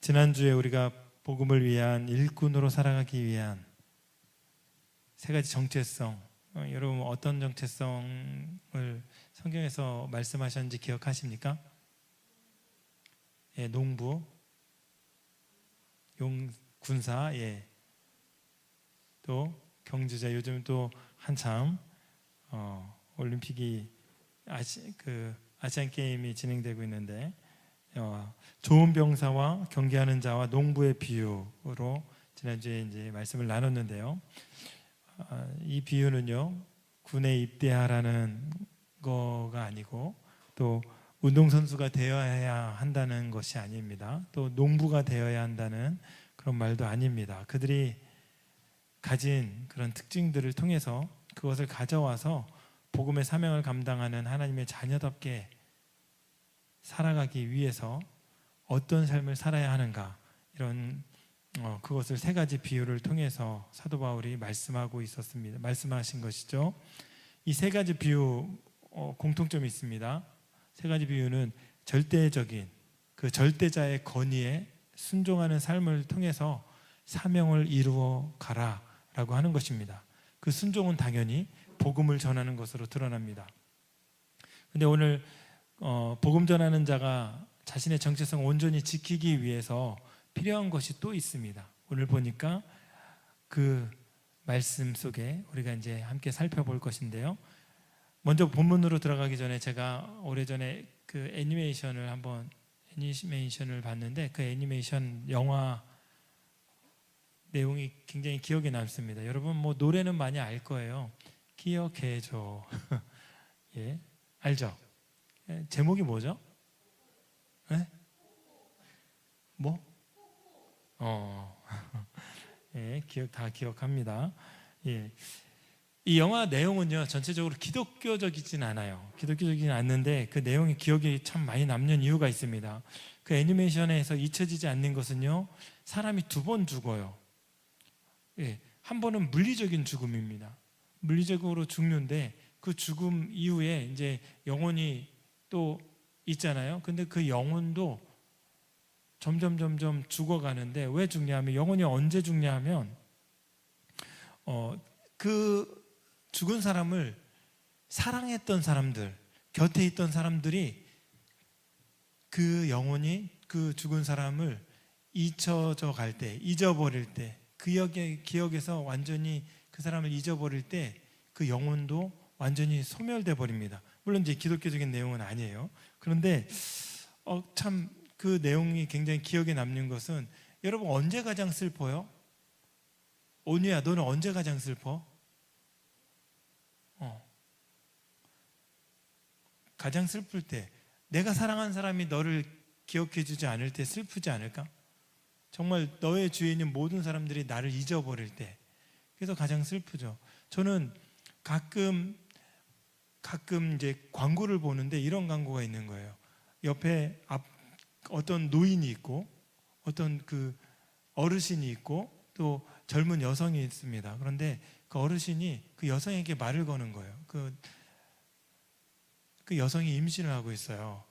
지난주에 우리가 복음을 위한 일꾼으로 살아가기 위한 세 가지 정체성, 여러분 어떤 정체성을 성경에서 말씀하셨는지 기억하십니까? 예, 농부, 군사, 예, 또 경주자. 요즘 또 한참 올림픽이 아시안 게임이 진행되고 있는데 좋은 병사와 경계하는 자와 농부의 비유로 지난주에 이제 말씀을 나눴는데요. 이 비유는요, 군에 입대하라는 거가 아니고 또 운동선수가 되어야 한다는 것이 아닙니다. 또 농부가 되어야 한다는 그런 말도 아닙니다. 그들이 가진 그런 특징들을 통해서 그것을 가져와서 복음의 사명을 감당하는 하나님의 자녀답게 살아가기 위해서 어떤 삶을 살아야 하는가, 이런 그것을 세 가지 비유를 통해서 사도 바울이 말씀하고 있었습니다. 말씀하신 것이죠. 이 세 가지 비유 공통점이 있습니다. 세 가지 비유는 절대적인 그 절대자의 건의에 순종하는 삶을 통해서 사명을 이루어 가라라고 하는 것입니다. 그 순종은 당연히 복음을 전하는 것으로 드러납니다. 그런데 오늘 복음 전하는 자가 자신의 정체성을 온전히 지키기 위해서 필요한 것이 또 있습니다. 오늘 보니까 그 말씀 속에 우리가 이제 함께 살펴볼 것인데요. 먼저 본문으로 들어가기 전에 제가 오래전에 그 애니메이션을 봤는데 그 애니메이션 영화 내용이 굉장히 기억에 남습니다. 여러분 뭐 노래는 많이 알 거예요. 기억해줘. 예, 알죠? 제목이 뭐죠? 네? 뭐? 예, 다 기억합니다. 예. 이 영화 내용은요, 전체적으로 기독교적이진 않아요. 기독교적이진 않는데 그 내용이 기억이 참 많이 남는 이유가 있습니다. 그 애니메이션에서 잊혀지지 않는 것은요, 사람이 두 번 죽어요. 예, 한 번은 물리적인 죽음입니다. 물리적으로 죽는데 그 죽음 이후에 이제 영혼이 또 있잖아요. 근데 그 영혼도 점점 죽어가는데 왜 죽냐면, 영혼이 언제 죽냐면 그 죽은 사람을 사랑했던 사람들, 곁에 있던 사람들이 그 영혼이 그 죽은 사람을 잊혀져 갈 때, 잊어버릴 때, 그 기억에서 완전히 그 사람을 잊어버릴 때 그 영혼도 완전히 소멸돼 버립니다. 물론 이제 기독교적인 내용은 아니에요. 그런데 참 그 내용이 굉장히 기억에 남는 것은, 여러분 언제 가장 슬퍼요? 온유야, 너는 언제 가장 슬퍼? 가장 슬플 때, 내가 사랑한 사람이 너를 기억해 주지 않을 때 슬프지 않을까? 정말 너의 주위에 있는 모든 사람들이 나를 잊어버릴 때, 그래서 가장 슬프죠. 저는 가끔 이제 광고를 보는데 이런 광고가 있는 거예요. 옆에 어떤 노인이 있고 어떤 그 어르신이 있고 또 젊은 여성이 있습니다. 그런데 그 어르신이 그 여성에게 말을 거는 거예요. 그 여성이 임신을 하고 있어요.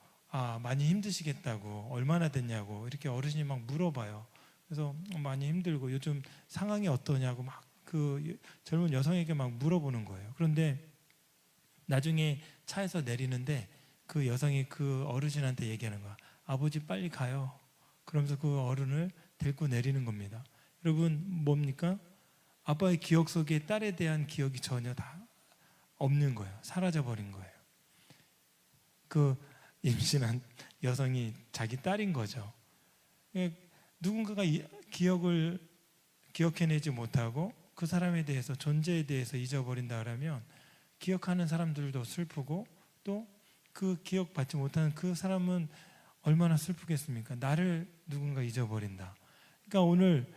많이 힘드시겠다고, 얼마나 됐냐고 이렇게 어르신이 막 물어봐요. 그래서 많이 힘들고 요즘 상황이 어떠냐고 막 그 젊은 여성에게 막 물어보는 거예요. 그런데 나중에 차에서 내리는데 그 여성이 그 어르신한테 얘기하는 거야. 아버지 빨리 가요. 그러면서 그 어른을 데리고 내리는 겁니다. 여러분 뭡니까? 아빠의 기억 속에 딸에 대한 기억이 전혀 다 없는 거예요. 사라져버린 거예요. 그 임신한 여성이 자기 딸인 거죠. 누군가가 기억을 기억해내지 못하고 그 사람에 대해서, 존재에 대해서 잊어버린다 그러면 기억하는 사람들도 슬프고 또 그 기억받지 못하는 그 사람은 얼마나 슬프겠습니까? 나를 누군가 잊어버린다. 그러니까 오늘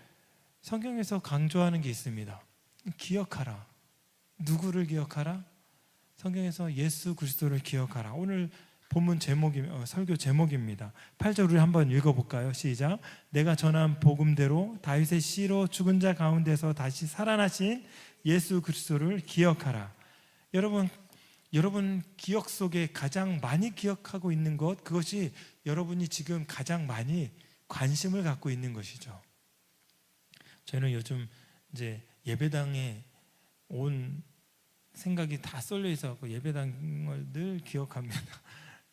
성경에서 강조하는 게 있습니다. 기억하라. 누구를 기억하라? 성경에서 예수 그리스도를 기억하라. 오늘 본문 설교 제목입니다. 8절 우리 한번 읽어볼까요? 시작. 내가 전한 복음대로 다윗의 씨로 죽은 자 가운데서 다시 살아나신 예수 그리스도를 기억하라. 여러분 기억 속에 가장 많이 기억하고 있는 것, 그것이 여러분이 지금 가장 많이 관심을 갖고 있는 것이죠. 저희는 요즘 이제 예배당에 온 생각이 다 쏠려 있어 갖고 예배당을 늘 기억합니다.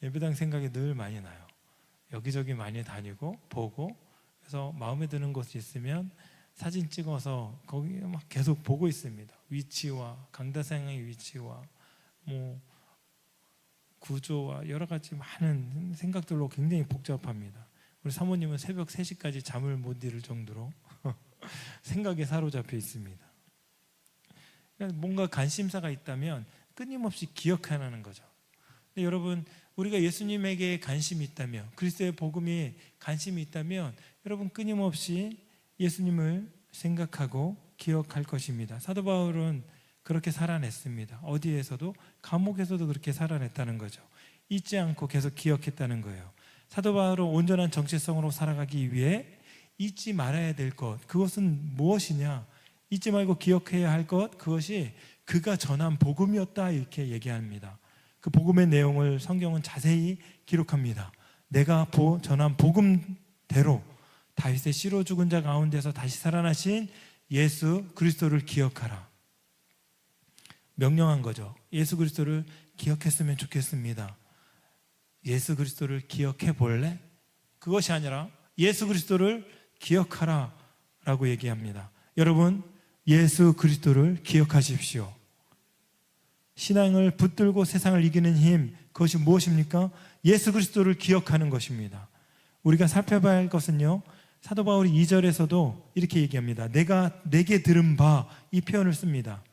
예배당 생각이 늘 많이 나요. 여기저기 많이 다니고 보고, 그래서 마음에 드는 곳이 있으면 사진 찍어서 거기 막 계속 보고 있습니다. 위치와 강다상의 위치와 뭐 구조와 여러 가지 많은 생각들로 굉장히 복잡합니다. 우리 사모님은 새벽 3시까지 잠을 못 이룰 정도로 생각에 사로잡혀 있습니다. 뭔가 관심사가 있다면 끊임없이 기억하는 거죠. 근데 여러분, 우리가 예수님에게 관심이 있다면, 그리스도의 복음에 관심이 있다면 여러분 끊임없이 예수님을 생각하고 기억할 것입니다. 사도 바울은 그렇게 살아냈습니다. 어디에서도, 감옥에서도 그렇게 살아냈다는 거죠. 잊지 않고 계속 기억했다는 거예요. 사도 바울은 온전한 정체성으로 살아가기 위해 잊지 말아야 될 것, 그것은 무엇이냐? 잊지 말고 기억해야 할 것, 그것이 그가 전한 복음이었다, 이렇게 얘기합니다. 그 복음의 내용을 성경은 자세히 기록합니다. 내가 전한 복음대로 다윗의 씨로 죽은 자 가운데서 다시 살아나신 예수 그리스도를 기억하라. 명령한 거죠. 예수 그리스도를 기억했으면 좋겠습니다. 예수 그리스도를 기억해 볼래? 그것이 아니라 예수 그리스도를 기억하라 라고 얘기합니다. 여러분, 예수 그리스도를 기억하십시오. 신앙을 붙들고 세상을 이기는 힘, 그것이 무엇입니까? 예수 그리스도를 기억하는 것입니다. 우리가 살펴봐야 할 것은요, 사도 바울이 2절에서도 이렇게 얘기합니다. 내가 내게 들은 바, 이 표현을 씁니다.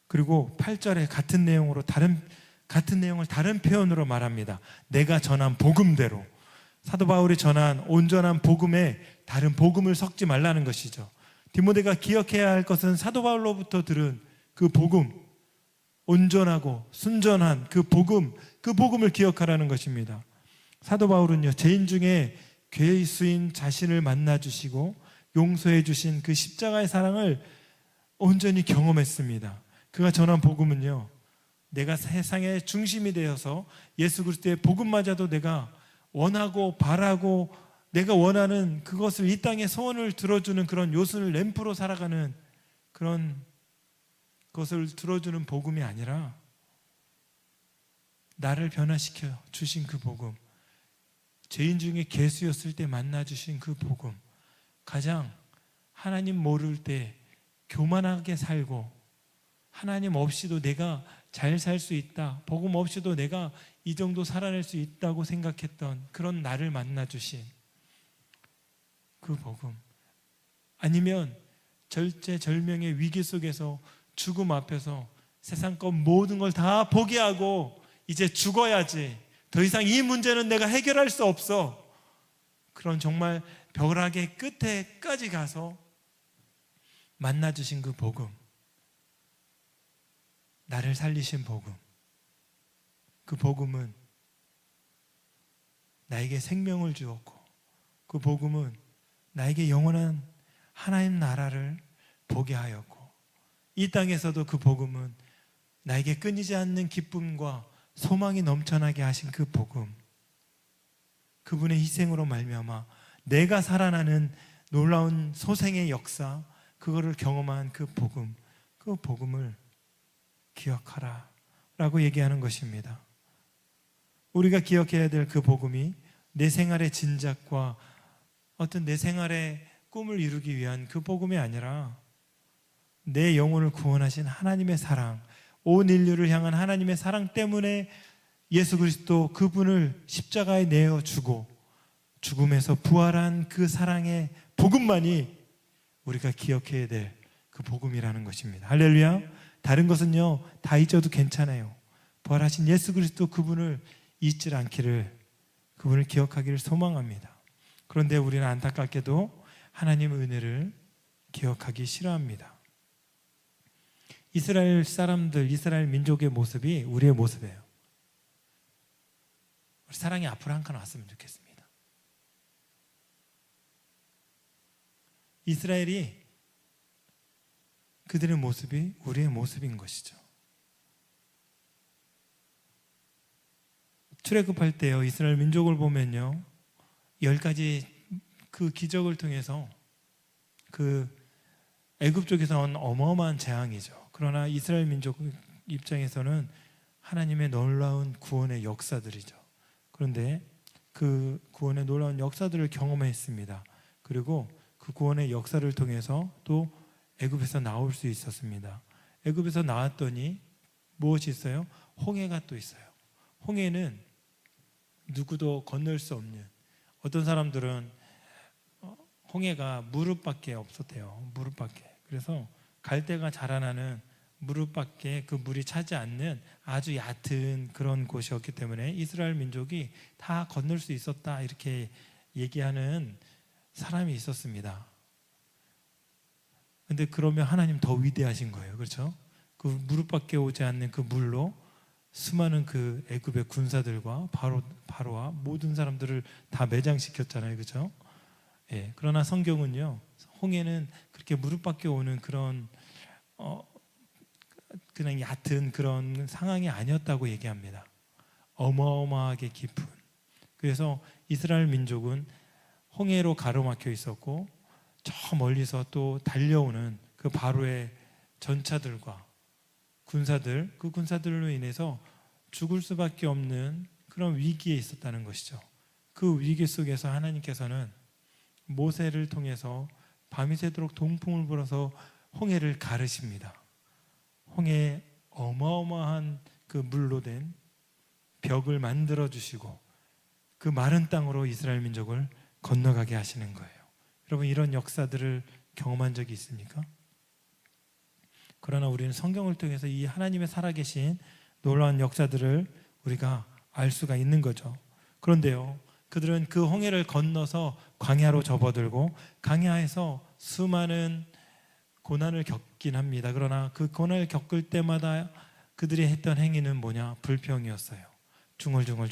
그리고 8절에 같은 내용을 다른 표현으로 말합니다. 내가 전한 복음대로. 사도 바울이 전한 온전한 복음에 다른 복음을 섞지 말라는 것이죠. 디모데가 기억해야 할 것은 사도 바울로부터 들은 그 복음, 온전하고 순전한 그 복음을 기억하라는 것입니다. 사도 바울은요, 죄인 중에 죄수인 자신을 만나주시고 용서해 주신 그 십자가의 사랑을 온전히 경험했습니다. 그가 전한 복음은요, 내가 세상의 중심이 되어서 예수 그리스도의 복음마저도 내가 원하고 바라고 내가 원하는 그것을 이 땅의 소원을 들어주는 그런 요술 램프로 살아가는 그런 것을 들어주는 복음이 아니라 나를 변화시켜 주신 그 복음, 죄인 중에 괴수였을 때 만나주신 그 복음, 가장 하나님 모를 때 교만하게 살고 하나님 없이도 내가 잘 살 수 있다, 복음 없이도 내가 이 정도 살아낼 수 있다고 생각했던 그런 나를 만나주신 그 복음, 아니면 절제절명의 위기 속에서 죽음 앞에서 세상 것 모든 걸 다 포기하고 이제 죽어야지, 더 이상 이 문제는 내가 해결할 수 없어, 그런 정말 벼락의 끝에까지 가서 만나주신 그 복음, 나를 살리신 복음, 그 복음은 나에게 생명을 주었고 그 복음은 나에게 영원한 하나님 나라를 보게 하였고, 이 땅에서도 그 복음은 나에게 끊이지 않는 기쁨과 소망이 넘쳐나게 하신 그 복음, 그분의 희생으로 말미암아 내가 살아나는 놀라운 소생의 역사, 그거를 경험한 그 복음, 그 복음을 기억하라 라고 얘기하는 것입니다. 우리가 기억해야 될 그 복음이 내 생활의 진작과 어떤 내 생활의 꿈을 이루기 위한 그 복음이 아니라 내 영혼을 구원하신 하나님의 사랑, 온 인류를 향한 하나님의 사랑 때문에 예수 그리스도 그분을 십자가에 내어주고 죽음에서 부활한 그 사랑의 복음만이 우리가 기억해야 될 그 복음이라는 것입니다. 할렐루야. 다른 것은요 다 잊어도 괜찮아요. 부활하신 예수 그리스도 그분을 잊지 않기를, 그분을 기억하기를 소망합니다. 그런데 우리는 안타깝게도 하나님의 은혜를 기억하기 싫어합니다. 이스라엘 사람들, 이스라엘 민족의 모습이 우리의 모습이에요. 우리 사랑이 앞으로 한 칸 왔으면 좋겠습니다. 이스라엘이 그들의 모습이 우리의 모습인 것이죠. 출애굽할 때요, 이스라엘 민족을 보면요, 10가지 그 기적을 통해서 그 애굽 쪽에서는 어마어마한 재앙이죠. 그러나 이스라엘 민족 입장에서는 하나님의 놀라운 구원의 역사들이죠. 그런데 그 구원의 놀라운 역사들을 경험했습니다. 그리고 그 구원의 역사를 통해서 또 애굽에서 나올 수 있었습니다. 애굽에서 나왔더니 무엇이 있어요? 홍해가 또 있어요. 홍해는 누구도 건널 수 없는, 어떤 사람들은 홍해가 무릎밖에 없었대요. 무릎밖에. 그래서 갈대가 자라나는 무릎밖에 그 물이 차지 않는 아주 얕은 그런 곳이었기 때문에 이스라엘 민족이 다 건널 수 있었다, 이렇게 얘기하는 사람이 있었습니다. 근데 그러면 하나님 더 위대하신 거예요. 그렇죠? 그 무릎밖에 오지 않는 그 물로 수많은 그 애굽의 군사들과 바로와 모든 사람들을 다 매장시켰잖아요. 그렇죠? 예. 그러나 성경은요, 홍해는 그렇게 무릎밖에 오는 그런 그냥 얕은 그런 상황이 아니었다고 얘기합니다. 어마어마하게 깊은. 그래서 이스라엘 민족은 홍해로 가로막혀 있었고, 저 멀리서 또 달려오는 그 바로의 전차들과 군사들, 그 군사들로 인해서 죽을 수밖에 없는 그런 위기에 있었다는 것이죠. 그 위기 속에서 하나님께서는 모세를 통해서 밤이 새도록 동풍을 불어서 홍해를 가르십니다. 홍해에 어마어마한 그 물로 된 벽을 만들어 주시고 그 마른 땅으로 이스라엘 민족을 건너가게 하시는 거예요. 여러분, 이런 역사들을 경험한 적이 있습니까? 그러나 우리는 성경을 통해서 이 하나님의 살아계신 놀라운 역사들을 우리가 알 수가 있는 거죠. 그런데요, 그들은 그 홍해를 건너서 광야로 접어들고 광야에서 수많은 고난을 겪긴 합니다. 그러나 그 고난을 겪을 때마다 그들이 했던 행위는 뭐냐? 불평이었어요. 중얼중얼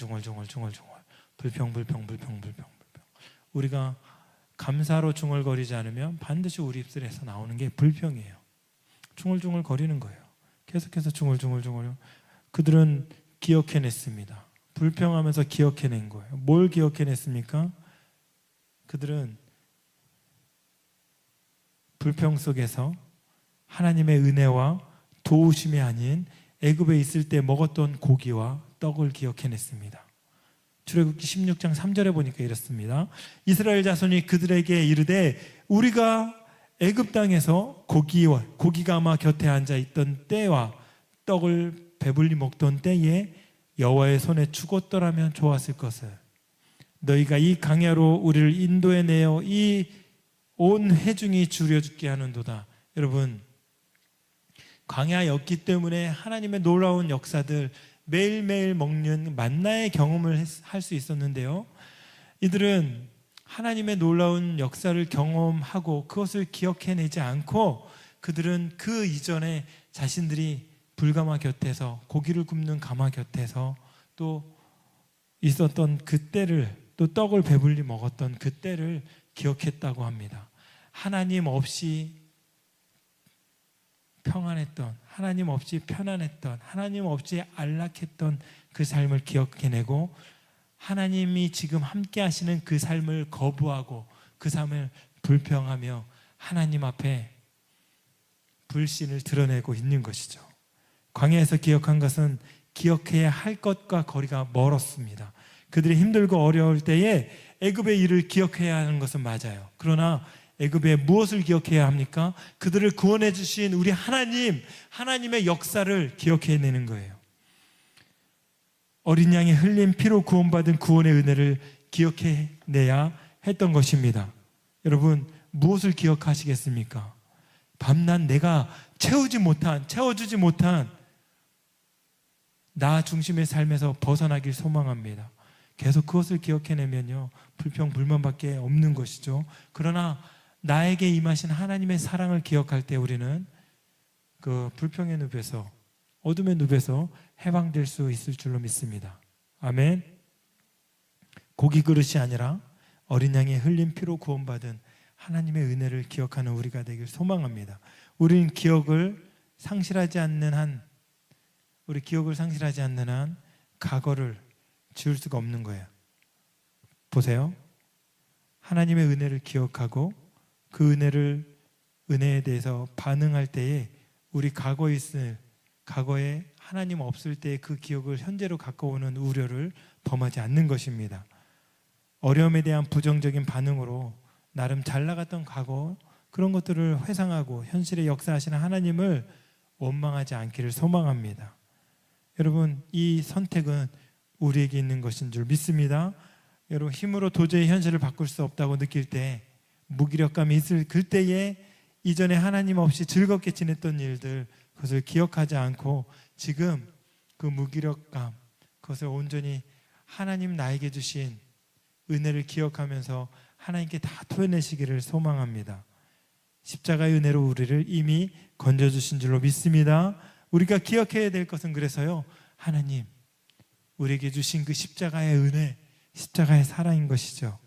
불평. 우리가 감사로 중얼거리지 않으면 반드시 우리 입술에서 나오는 게 불평이에요. 중얼중얼 거리는 거예요. 계속해서 중얼중얼. 그들은 기억해냈습니다. 불평하면서 기억해낸 거예요. 뭘 기억해냈습니까? 그들은 불평 속에서 하나님의 은혜와 도우심이 아닌 애굽에 있을 때 먹었던 고기와 떡을 기억해냈습니다. 출애굽기 16장 3절에 보니까 이렇습니다. 이스라엘 자손이 그들에게 이르되 우리가 애굽 땅에서 고기가 아마 곁에 앉아 있던 때와 떡을 배불리 먹던 때에 여호와의 손에 죽었더라면 좋았을 것을. 너희가 이 강야로 우리를 인도해 내어 이 온 회중이 줄여 죽게 하는도다. 여러분, 광야였기 때문에 하나님의 놀라운 역사들, 매일매일 먹는 만나의 경험을 할 수 있었는데요, 이들은 하나님의 놀라운 역사를 경험하고 그것을 기억해내지 않고 그들은 그 이전에 자신들이 불가마 곁에서, 고기를 굽는 가마 곁에서 또 있었던 그때를, 또 떡을 배불리 먹었던 그때를 기억했다고 합니다. 하나님 없이 평안했던, 하나님 없이 편안했던, 하나님 없이 안락했던 그 삶을 기억해내고 하나님이 지금 함께 하시는 그 삶을 거부하고 그 삶을 불평하며 하나님 앞에 불신을 드러내고 있는 것이죠. 광야에서 기억한 것은 기억해야 할 것과 거리가 멀었습니다. 그들이 힘들고 어려울 때에 애굽의 일을 기억해야 하는 것은 맞아요. 그러나 애굽에 무엇을 기억해야 합니까? 그들을 구원해 주신 우리 하나님의 역사를 기억해내는 거예요. 어린 양이 흘린 피로 구원받은 구원의 은혜를 기억해내야 했던 것입니다. 여러분, 무엇을 기억하시겠습니까? 밤낮 내가 채워주지 못한 나 중심의 삶에서 벗어나길 소망합니다. 계속 그것을 기억해내면요, 불평, 불만밖에 없는 것이죠. 그러나 나에게 임하신 하나님의 사랑을 기억할 때 우리는 그 불평의 늪에서, 어둠의 늪에서 해방될 수 있을 줄로 믿습니다. 아멘. 고기 그릇이 아니라 어린 양의 흘린 피로 구원받은 하나님의 은혜를 기억하는 우리가 되길 소망합니다. 우리는 기억을 상실하지 않는 한 과거를 지울 수가 없는 거예요. 보세요. 하나님의 은혜를 기억하고 그 은혜에 대해서 반응할 때에 우리 과거에 하나님 없을 때의 그 기억을 현재로 갖고 오는 우려를 범하지 않는 것입니다. 어려움에 대한 부정적인 반응으로 나름 잘 나갔던 과거 그런 것들을 회상하고 현실에 역사하시는 하나님을 원망하지 않기를 소망합니다. 여러분, 이 선택은 우리에게 있는 것인 줄 믿습니다. 여러분, 힘으로 도저히 현실을 바꿀 수 없다고 느낄 때, 무기력감이 있을 그때에 이전에 하나님 없이 즐겁게 지냈던 일들, 그것을 기억하지 않고 지금 그 무기력감, 그것을 온전히 하나님 나에게 주신 은혜를 기억하면서 하나님께 다 토해내시기를 소망합니다. 십자가의 은혜로 우리를 이미 건져주신 줄로 믿습니다. 우리가 기억해야 될 것은 그래서요, 하나님 우리에게 주신 그 십자가의 은혜, 십자가의 사랑인 것이죠.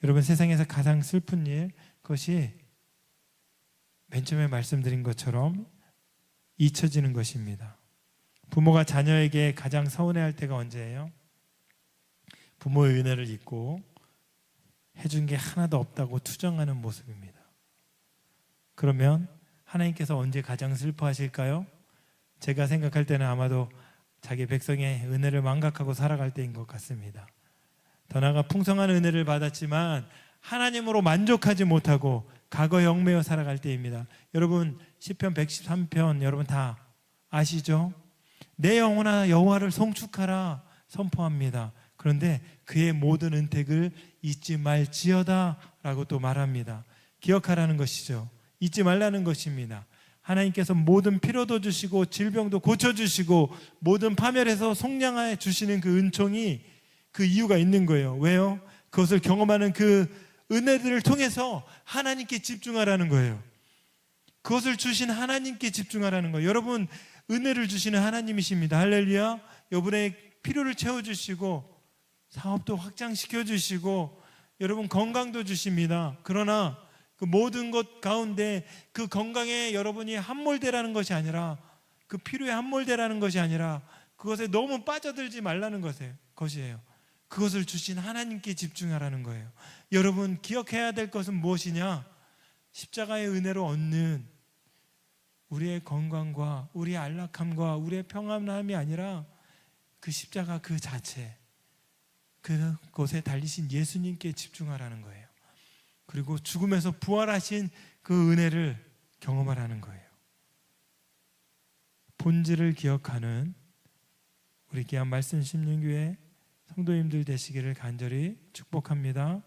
여러분, 세상에서 가장 슬픈 일, 그것이 맨 처음에 말씀드린 것처럼 잊혀지는 것입니다. 부모가 자녀에게 가장 서운해할 때가 언제예요? 부모의 은혜를 잊고 해준 게 하나도 없다고 투정하는 모습입니다. 그러면 하나님께서 언제 가장 슬퍼하실까요? 제가 생각할 때는 아마도 자기 백성의 은혜를 망각하고 살아갈 때인 것 같습니다. 더 나아가 풍성한 은혜를 받았지만 하나님으로 만족하지 못하고 과거에 얽매여 살아갈 때입니다. 여러분, 시편 113편 여러분 다 아시죠? 내 영혼아 여호와를 송축하라 선포합니다. 그런데 그의 모든 은택을 잊지 말지어다 라고 또 말합니다. 기억하라는 것이죠. 잊지 말라는 것입니다. 하나님께서 모든 피로도 주시고 질병도 고쳐주시고 모든 파멸에서 속량해 주시는 그 은총이 그 이유가 있는 거예요. 왜요? 그것을 경험하는 그 은혜들을 통해서 하나님께 집중하라는 거예요. 그것을 주신 하나님께 집중하라는 거예요. 여러분, 은혜를 주시는 하나님이십니다. 할렐루야. 여러분의 필요를 채워주시고 사업도 확장시켜 주시고 여러분 건강도 주십니다. 그러나 그 모든 것 가운데 그 건강에 여러분이 함몰되라는 것이 아니라, 그 필요에 함몰되라는 것이 아니라 그것에 너무 빠져들지 말라는 것이에요. 그것을 주신 하나님께 집중하라는 거예요. 여러분, 기억해야 될 것은 무엇이냐? 십자가의 은혜로 얻는 우리의 건강과 우리의 안락함과 우리의 평안함이 아니라 그 십자가 그 자체, 그곳에 달리신 예수님께 집중하라는 거예요. 그리고 죽음에서 부활하신 그 은혜를 경험하라는 거예요. 본질을 기억하는 우리 귀한 말씀 심령교회 성도님들 되시기를 간절히 축복합니다.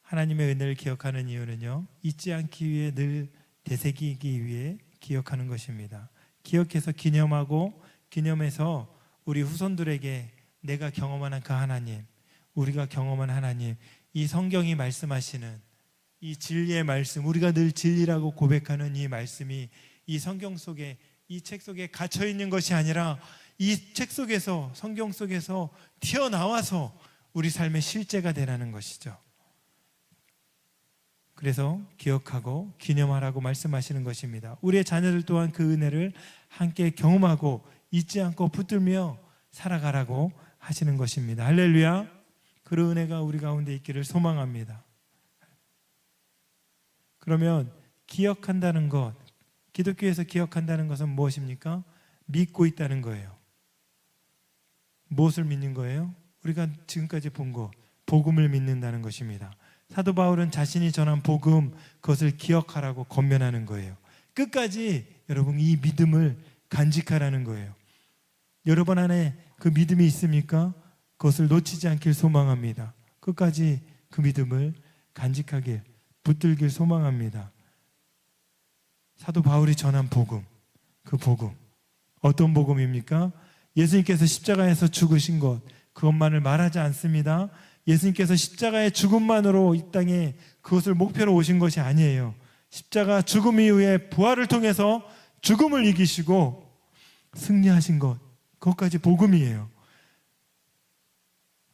하나님의 은혜를 기억하는 이유는요, 잊지 않기 위해 늘 되새기기 위해 기억하는 것입니다. 기억해서 기념해서 우리 후손들에게 내가 경험한 그 하나님, 우리가 경험한 하나님, 이 성경이 말씀하시는 이 진리의 말씀, 우리가 늘 진리라고 고백하는 이 말씀이 이 성경 속에, 이 책 속에 갇혀 있는 것이 아니라 이 책 속에서, 성경 속에서 튀어나와서 우리 삶의 실제가 되라는 것이죠. 그래서 기억하고 기념하라고 말씀하시는 것입니다. 우리의 자녀들 또한 그 은혜를 함께 경험하고 잊지 않고 붙들며 살아가라고 하시는 것입니다. 할렐루야. 그 은혜가 우리 가운데 있기를 소망합니다. 그러면 기억한다는 것, 기독교에서 기억한다는 것은 무엇입니까? 믿고 있다는 거예요. 무엇을 믿는 거예요? 우리가 지금까지 본 것, 복음을 믿는다는 것입니다. 사도 바울은 자신이 전한 복음, 그것을 기억하라고 권면하는 거예요. 끝까지 여러분 이 믿음을 간직하라는 거예요. 여러분 안에 그 믿음이 있습니까? 그것을 놓치지 않길 소망합니다. 끝까지 그 믿음을 간직하길, 붙들길 소망합니다. 사도 바울이 전한 복음, 그 복음 어떤 복음입니까? 예수님께서 십자가에서 죽으신 것, 그것만을 말하지 않습니다. 예수님께서 십자가의 죽음만으로 이 땅에 그것을 목표로 오신 것이 아니에요. 십자가 죽음 이후에 부활을 통해서 죽음을 이기시고 승리하신 것, 그것까지 복음이에요.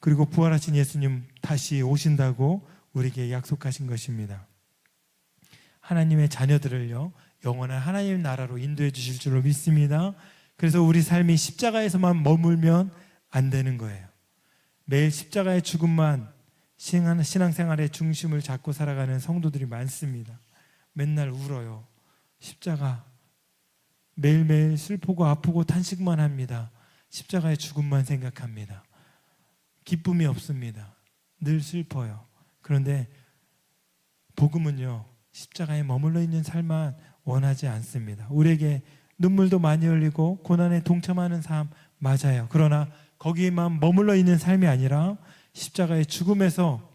그리고 부활하신 예수님 다시 오신다고 우리에게 약속하신 것입니다. 하나님의 자녀들을요, 영원한 하나님 나라로 인도해 주실 줄로 믿습니다. 그래서 우리 삶이 십자가에서만 머물면 안 되는 거예요. 매일 십자가의 죽음만 신앙생활의 중심을 잡고 살아가는 성도들이 많습니다. 맨날 울어요. 십자가 매일매일 슬프고 아프고 탄식만 합니다. 십자가의 죽음만 생각합니다. 기쁨이 없습니다. 늘 슬퍼요. 그런데 복음은요, 십자가에 머물러 있는 삶만 원하지 않습니다. 우리에게 눈물도 많이 흘리고 고난에 동참하는 삶 맞아요. 그러나 거기에만 머물러 있는 삶이 아니라 십자가의 죽음에서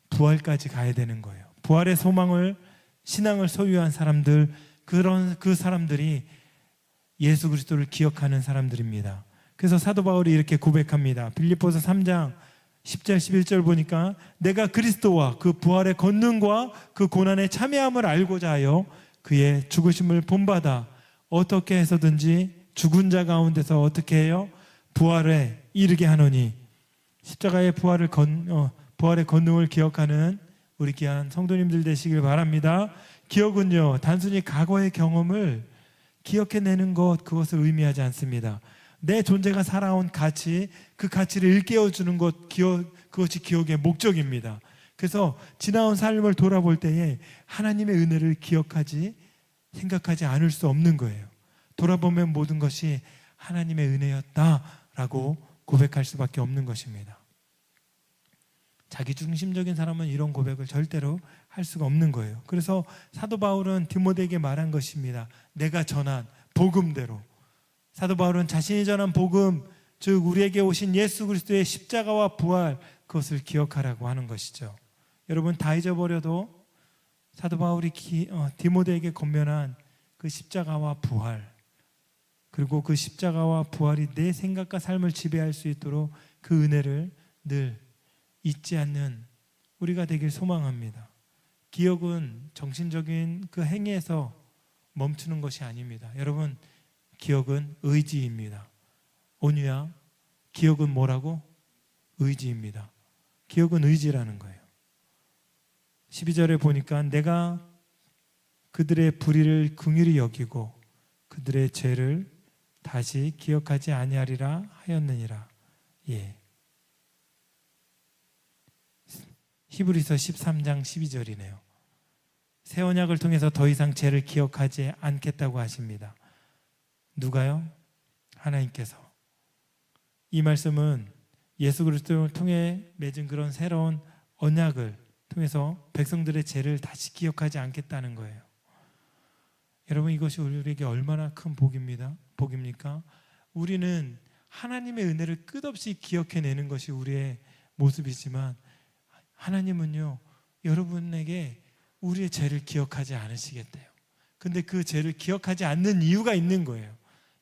부활까지 가야 되는 거예요. 부활의 소망을, 신앙을 소유한 사람들, 그 사람들이 예수 그리스도를 기억하는 사람들입니다. 그래서 사도 바울이 이렇게 고백합니다. 빌립보서 3장 10절 11절 보니까 내가 그리스도와 그 부활의 권능과 그 고난에 참여함을 알고자 하여 그의 죽으심을 본받아 어떻게 해서든지 죽은 자 가운데서 어떻게 해요? 부활에 이르게 하노니. 십자가의 부활의 권능을 기억하는 우리 귀한 성도님들 되시길 바랍니다. 기억은요, 단순히 과거의 경험을 기억해내는 것, 그것을 의미하지 않습니다. 내 존재가 살아온 가치, 그 가치를 일깨워주는 것, 그것이 기억의 목적입니다. 그래서 지나온 삶을 돌아볼 때에 하나님의 은혜를 생각하지 않을 수 없는 거예요. 돌아보면 모든 것이 하나님의 은혜였다라고 고백할 수밖에 없는 것입니다. 자기 중심적인 사람은 이런 고백을 절대로 할 수가 없는 거예요. 그래서 사도 바울은 디모데에게 말한 것입니다. 내가 전한 복음대로. 사도 바울은 자신이 전한 복음, 즉 우리에게 오신 예수 그리스도의 십자가와 부활, 그것을 기억하라고 하는 것이죠. 여러분, 다 잊어버려도 사도 바울이 디모데에게 권면한 그 십자가와 부활, 그리고 그 십자가와 부활이 내 생각과 삶을 지배할 수 있도록 그 은혜를 늘 잊지 않는 우리가 되길 소망합니다. 기억은 정신적인 그 행위에서 멈추는 것이 아닙니다. 여러분, 기억은 의지입니다. 온유야, 기억은 뭐라고? 의지입니다. 기억은 의지라는 거예요. 12절에 보니까 내가 그들의 불의를 긍휼히 여기고 그들의 죄를 다시 기억하지 아니하리라 하였느니라. 예. 히브리서 13장 12절이네요. 새 언약을 통해서 더 이상 죄를 기억하지 않겠다고 하십니다. 누가요? 하나님께서. 이 말씀은 예수 그리스도를 통해 맺은 그런 새로운 언약을 통해서 백성들의 죄를 다시 기억하지 않겠다는 거예요. 여러분, 이것이 우리에게 얼마나 큰 복입니까? 우리는 하나님의 은혜를 끝없이 기억해내는 것이 우리의 모습이지만 하나님은요, 여러분에게 우리의 죄를 기억하지 않으시겠대요. 근데 그 죄를 기억하지 않는 이유가 있는 거예요.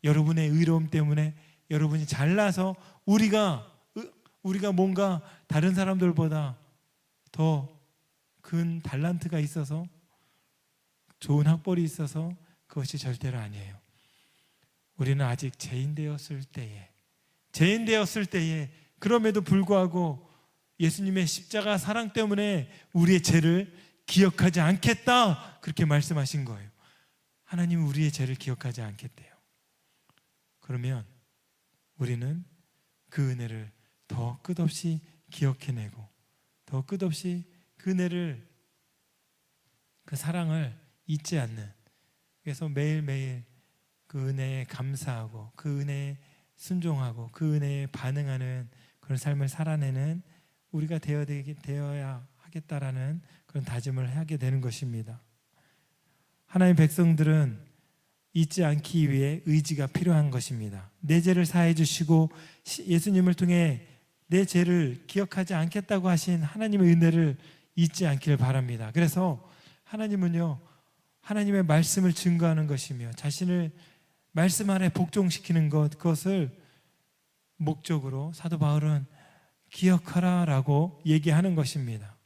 여러분의 의로움 때문에, 여러분이 잘나서 우리가 뭔가 다른 사람들보다 더 큰 달란트가 있어서, 좋은 학벌이 있어서 그것이 절대로 아니에요. 우리는 아직 죄인 되었을 때에 그럼에도 불구하고 예수님의 십자가 사랑 때문에 우리의 죄를 기억하지 않겠다, 그렇게 말씀하신 거예요. 하나님은 우리의 죄를 기억하지 않겠대요. 그러면 우리는 그 은혜를 더 끝없이 기억해내고 더 끝없이 그 은혜를, 그 사랑을 잊지 않는, 그래서 매일매일 그 은혜에 감사하고 그 은혜에 순종하고 그 은혜에 반응하는 그런 삶을 살아내는 우리가 되어야 하겠다라는 그런 다짐을 하게 되는 것입니다. 하나님의 백성들은 잊지 않기 위해 의지가 필요한 것입니다. 내 죄를 사해 주시고 예수님을 통해 내 죄를 기억하지 않겠다고 하신 하나님의 은혜를 잊지 않기를 바랍니다. 그래서 하나님은요, 하나님의 말씀을 증거하는 것이며 자신을 말씀 안에 복종시키는 것, 그것을 목적으로 사도 바울은 기억하라라고 얘기하는 것입니다.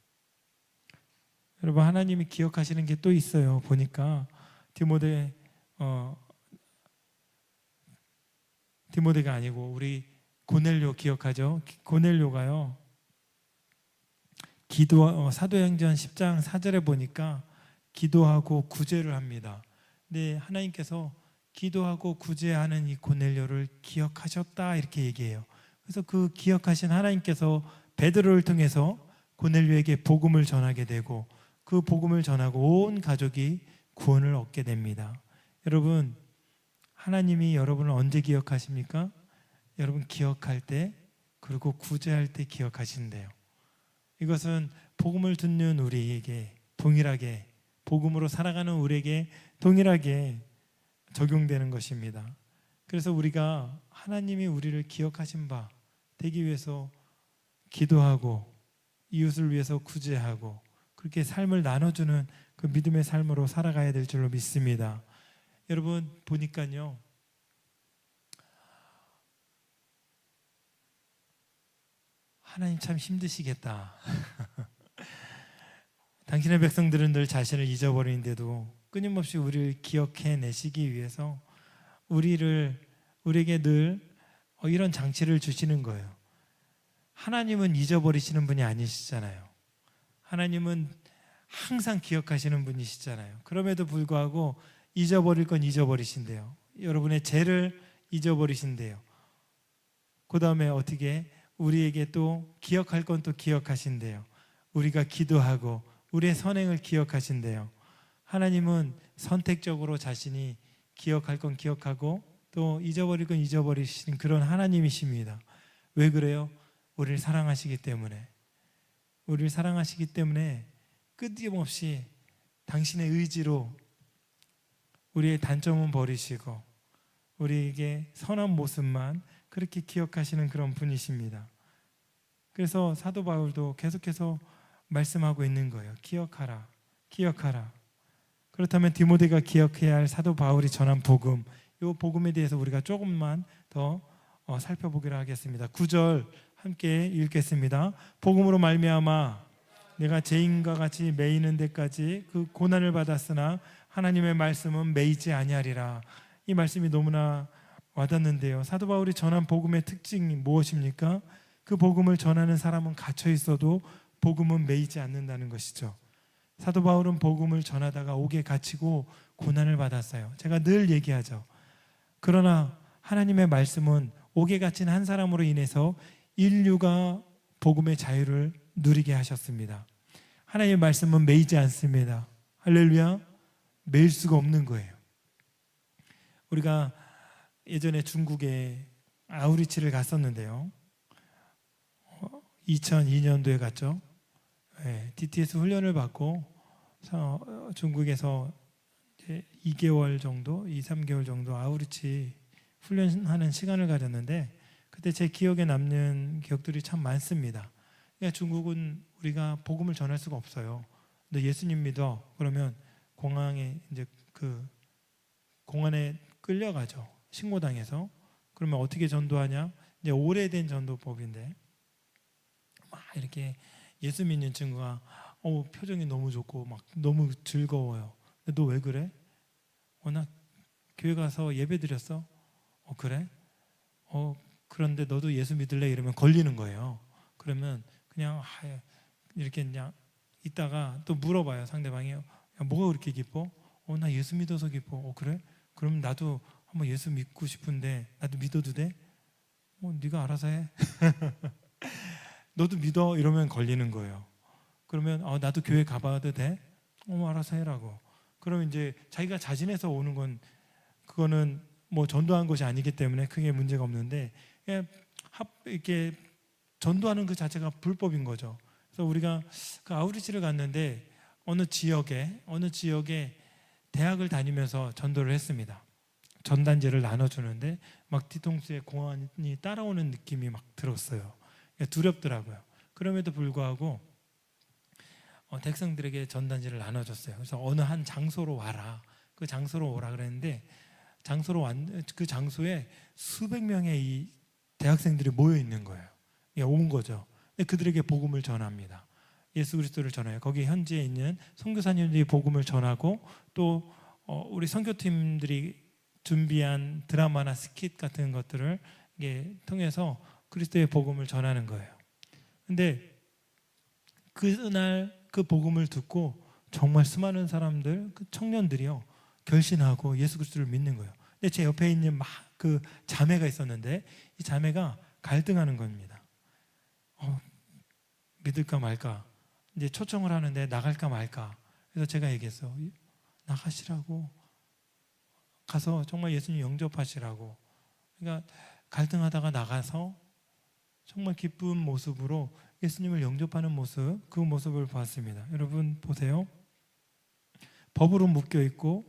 여러분, 하나님이 기억하시는 게 또 있어요. 보니까 디모데가 아니고 우리 고넬료 기억하죠? 고넬료가요, 사도행전 10장 4절에 보니까 기도하고 구제를 합니다. 근데 하나님께서 기도하고 구제하는 이 고넬료를 기억하셨다, 이렇게 얘기해요. 그래서 그 기억하신 하나님께서 베드로를 통해서 고넬료에게 복음을 전하게 되고 그 복음을 전하고 온 가족이 구원을 얻게 됩니다. 여러분, 하나님이 여러분을 언제 기억하십니까? 여러분 기억할 때, 그리고 구제할 때 기억하신대요. 이것은 복음을 듣는 우리에게 동일하게, 복음으로 살아가는 우리에게 동일하게 적용되는 것입니다. 그래서 우리가 하나님이 우리를 기억하신 바 되기 위해서 기도하고 이웃을 위해서 구제하고 그렇게 삶을 나눠주는 그 믿음의 삶으로 살아가야 될 줄로 믿습니다. 여러분 보니까요, 하나님 참 힘드시겠다. 당신의 백성들은 늘 자신을 잊어버리는데도 끊임없이 우리를 기억해내시기 위해서 우리에게 늘 이런 장치를 주시는 거예요. 하나님은 잊어버리시는 분이 아니시잖아요. 하나님은 항상 기억하시는 분이시잖아요. 그럼에도 불구하고 잊어버릴 건 잊어버리신대요. 여러분의 죄를 잊어버리신대요. 그 다음에 어떻게 우리에게 또 기억할 건 또 기억하신대요. 우리가 기도하고 우리의 선행을 기억하신대요. 하나님은 선택적으로 자신이 기억할 건 기억하고 또 잊어버릴 건 잊어버리시는 그런 하나님이십니다. 왜 그래요? 우리를 사랑하시기 때문에. 우리를 사랑하시기 때문에 끊임없이 당신의 의지로 우리의 단점은 버리시고 우리에게 선한 모습만 그렇게 기억하시는 그런 분이십니다. 그래서 사도 바울도 계속해서 말씀하고 있는 거예요. 기억하라, 기억하라. 그렇다면 디모데가 기억해야 할 사도 바울이 전한 복음, 이 복음에 대해서 우리가 조금만 더 살펴보기로 하겠습니다. 9절 함께 읽겠습니다. 복음으로 말미암아 내가 죄인과 같이 매이는 데까지 그 고난을 받았으나 하나님의 말씀은 매이지 아니하리라. 이 말씀이 너무나 와닿는데요. 사도 바울이 전한 복음의 특징이 무엇입니까? 그 복음을 전하는 사람은 갇혀 있어도 복음은 매이지 않는다는 것이죠. 사도 바울은 복음을 전하다가 옥에 갇히고 고난을 받았어요. 제가 늘 얘기하죠. 그러나 하나님의 말씀은 옥에 갇힌 한 사람으로 인해서 인류가 복음의 자유를 누리게 하셨습니다. 하나님의 말씀은 매이지 않습니다. 할렐루야. 매일 수가 없는 거예요. 우리가 예전에 중국에 아우리치를 갔었는데요. 2002년도에 갔죠. DTS 훈련을 받고 중국에서 이제 2개월 정도, 2-3개월 정도 아우리치 훈련하는 시간을 가졌는데 그때 제 기억에 남는 기억들이 참 많습니다. 그러니까 중국은 우리가 복음을 전할 수가 없어요. 너 예수님 믿어. 그러면 공항에 이제 그 공안에 끌려가죠. 신고당해서. 그러면 어떻게 전도하냐? 이제 오래된 전도법인데 막 이렇게 예수 믿는 친구가 표정이 너무 좋고 막 너무 즐거워요. 너 왜 그래? 나 교회 가서 예배 드렸어. 그래? 그런데 너도 예수 믿을래? 이러면 걸리는 거예요. 그러면 그냥 이렇게 그냥 있다가 또 물어봐요. 상대방이 뭐가 그렇게 기뻐? 나 예수 믿어서 기뻐. 그래? 그럼 나도 한번 예수 믿고 싶은데 나도 믿어도 돼? 네가 알아서 해. 너도 믿어? 이러면 걸리는 거예요. 그러면 나도 교회 가봐도 돼? 알아서 해라고. 그러면 이제 자기가 자진해서 오는 건 그거는 뭐 전도한 것이 아니기 때문에 크게 문제가 없는데 이렇게 전도하는 그 자체가 불법인 거죠. 그래서 우리가 그 아우리치를 갔는데 어느 지역에 대학을 다니면서 전도를 했습니다. 전단지를 나눠주는데 막 뒤통수에 공안이 따라오는 느낌이 막 들었어요. 두렵더라고요. 그럼에도 불구하고 대학생들에게 전단지를 나눠줬어요. 그래서 어느 한 장소로 와라. 그 장소로 오라 그랬는데 그 장소에 수백 명의 이 대학생들이 모여 있는 거예요. 온 거죠. 근데 그들에게 복음을 전합니다. 예수 그리스도를 전해요. 거기 현지에 있는 선교사님들이 복음을 전하고 또 우리 선교팀들이 준비한 드라마나 스킷 같은 것들을 통해서 그리스도의 복음을 전하는 거예요. 근데 그날 그 복음을 듣고 정말 수많은 사람들, 그 청년들이요 결신하고 예수 그리스도를 믿는 거예요. 근데 제 옆에 있는 그 자매가 있었는데 이 자매가 갈등하는 겁니다. 믿을까 말까. 이제 초청을 하는데 나갈까 말까. 그래서 제가 얘기했어. 나가시라고. 가서 정말 예수님 영접하시라고. 그러니까 갈등하다가 나가서 정말 기쁜 모습으로 예수님을 영접하는 모습, 그 모습을 봤습니다. 여러분 보세요. 법으로 묶여 있고,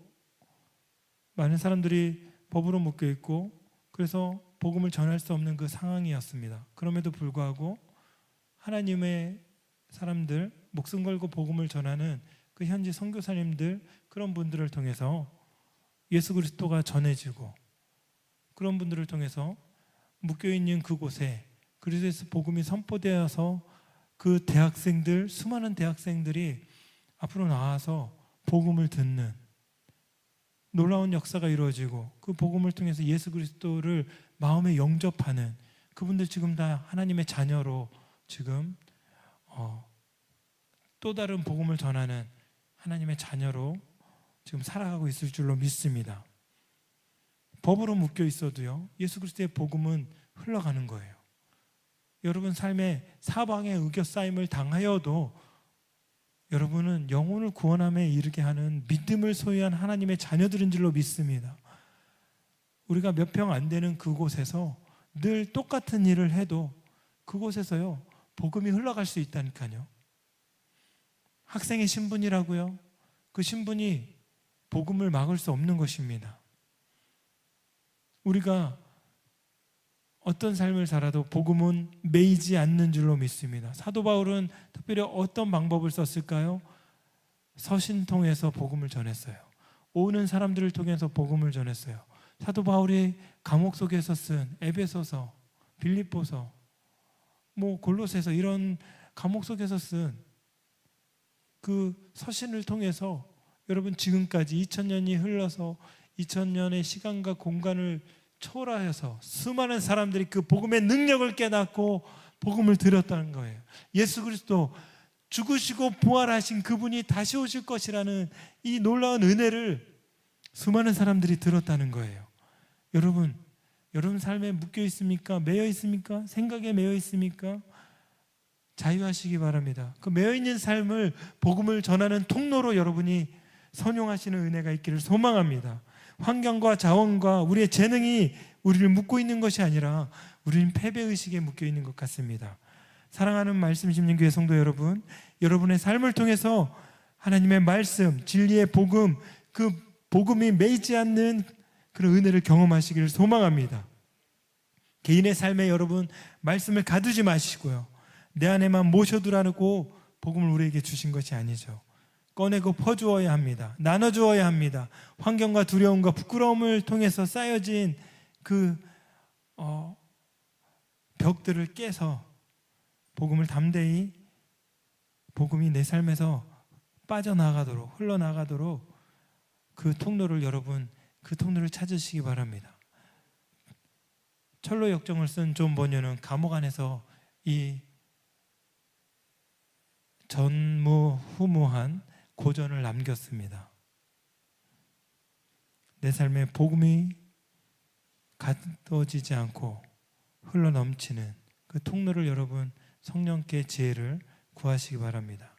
많은 사람들이 법으로 묶여 있고, 그래서 복음을 전할 수 없는 그 상황이었습니다. 그럼에도 불구하고 하나님의 사람들, 목숨 걸고 복음을 전하는 그 현지 선교사님들, 그런 분들을 통해서 예수 그리스도가 전해지고, 그런 분들을 통해서 묶여있는 그곳에 그리스도의 복음이 선포되어서 그 대학생들, 수많은 대학생들이 앞으로 나와서 복음을 듣는 놀라운 역사가 이루어지고, 그 복음을 통해서 예수 그리스도를 마음에 영접하는 그분들 지금 다 하나님의 자녀로 지금 또 다른 복음을 전하는 하나님의 자녀로 지금 살아가고 있을 줄로 믿습니다. 법으로 묶여 있어도요, 예수 그리스도의 복음은 흘러가는 거예요. 여러분 삶에 사방의 의겨싸임을 당하여도 여러분은 영혼을 구원함에 이르게 하는 믿음을 소유한 하나님의 자녀들인 줄로 믿습니다. 우리가 몇 평 안 되는 그곳에서 늘 똑같은 일을 해도 그곳에서요, 복음이 흘러갈 수 있다니까요. 학생의 신분이라고요, 그 신분이 복음을 막을 수 없는 것입니다. 우리가 어떤 삶을 살아도 복음은 매이지 않는 줄로 믿습니다. 사도 바울은 특별히 어떤 방법을 썼을까요? 서신 통해서 복음을 전했어요. 오는 사람들을 통해서 복음을 전했어요. 사도 바울이 감옥 속에서 쓴 에베소서, 빌립보서, 골로새서, 이런 감옥 속에서 쓴 그 서신을 통해서 여러분 지금까지 2000년이 흘러서 2000년의 시간과 공간을 초월하여서 수많은 사람들이 그 복음의 능력을 깨닫고 복음을 들었다는 거예요. 예수 그리스도 죽으시고 부활하신 그분이 다시 오실 것이라는 이 놀라운 은혜를 수많은 사람들이 들었다는 거예요. 여러분 삶에 묶여 있습니까? 매여 있습니까? 생각에 매여 있습니까? 자유하시기 바랍니다. 그 매여 있는 삶을 복음을 전하는 통로로 여러분이 선용하시는 은혜가 있기를 소망합니다. 환경과 자원과 우리의 재능이 우리를 묶고 있는 것이 아니라 우리는 패배의식에 묶여 있는 것 같습니다. 사랑하는 말씀 심는 교회 성도 여러분, 여러분의 삶을 통해서 하나님의 말씀, 진리의 복음, 그 복음이 매이지 않는 그런 은혜를 경험하시기를 소망합니다. 개인의 삶에 여러분 말씀을 가두지 마시고요, 내 안에만 모셔두라고 복음을 우리에게 주신 것이 아니죠. 꺼내고 퍼주어야 합니다. 나눠주어야 합니다. 환경과 두려움과 부끄러움을 통해서 쌓여진 그 벽들을 깨서 복음을 담대히, 복음이 내 삶에서 빠져나가도록, 흘러나가도록 그 통로를 여러분, 그 통로를 찾으시기 바랍니다. 철로 역정을 쓴 존 버녀는 감옥 안에서 이 전무후무한 고전을 남겼습니다. 내 삶에 복음이 가둬지지 않고 흘러넘치는 그 통로를 여러분 성령께 지혜를 구하시기 바랍니다.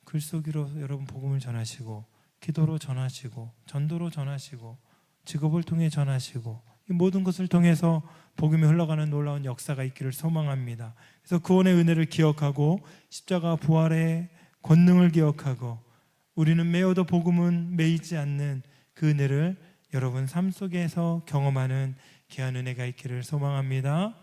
글쓰기로 여러분 복음을 전하시고, 기도로 전하시고, 전도로 전하시고, 직업을 통해 전하시고, 이 모든 것을 통해서 복음이 흘러가는 놀라운 역사가 있기를 소망합니다. 그래서 구원의 은혜를 기억하고 십자가 부활의 권능을 기억하고 우리는 매어도 복음은 매이지 않는 그 은혜를 여러분 삶 속에서 경험하는 귀한 은혜가 있기를 소망합니다.